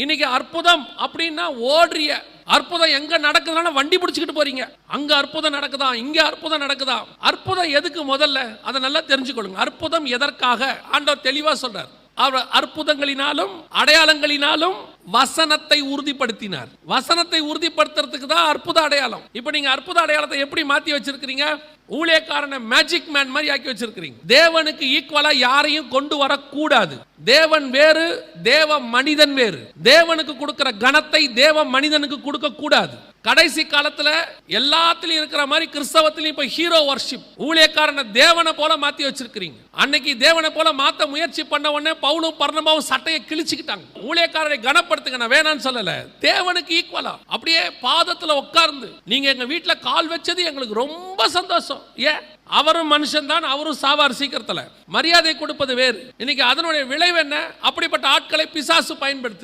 இன்னைக்கு அற்புதம் அப்படின்னா ஓடுறிய. அற்புதம் எங்க நடக்குதுன்னா வண்டி பிடிச்சிக்கிட்டு போறீங்க. அங்க அற்புதம் நடக்குதா, இங்க அற்புதம் நடக்குதா. அற்புதம் எதுக்கு? முதல்ல அதை நல்லா தெரிஞ்சுக்கொள்ளுங்க. அற்புதம் எதற்காக? ஆண்டவர் தெளிவா சொல்றார். அவர் அற்புதங்களினாலும் அடையாளங்களினாலும் வசனத்தை உறுதிப்படுத்தினார். வசனத்தை உறுதிப்படுத்துறதுக்கு தான் அற்புத அடையாளம். இப்ப நீங்க அற்புத அடையாளத்தை எப்படி மாத்தி வச்சிருக்கீங்க? ஊழியக்காரனை மேஜிக் மேன் மாதிரி ஆக்கி வச்சிருக்கீங்க. தேவனுக்கு ஈக்குவலா யாரையும் கொண்டு வரக்கூடாது. தேவன் வேறு, தேவ மனிதன் வேறு. தேவனுக்கு கொடுக்கிற கணத்தை தேவ மனிதனுக்கு கொடுக்க கூடாது. கடைசி காலத்துல எல்லாத்திலும் இருக்கிற மாதிரி கிறிஸ்தவத்திலும் இப்ப ஹீரோ வர்ஷிப். ஊழியக்காரனை தேவனை போல மாத்தி வச்சிருக்கீங்க. அன்னைக்கு தேவனை போல மாத்த முயற்சி பண்ண உடனே பவுலும் பர்னபாவும் சட்டையை கிழிச்சுக்கிட்டாங்க. ஊழியக்காரரை கனப்படுத்துங்க, நான் வேணான்னு சொல்லல. தேவனுக்கு ஈக்குவலா அப்படியே பாதத்துல உட்கார்ந்து நீங்க எங்க வீட்டுல கால் வச்சது எங்களுக்கு ரொம்ப சந்தோஷம். ஏன்? அவரும் மனுஷன் தான், அவரும் சாவார் சீக்கிரத்துல. மரியாதை கொடுப்பது வேறு. இன்னைக்கு அதனுடைய விளைவு என்ன? அப்படிப்பட்ட ஆட்களை பிசாசு பயன்படுத்து.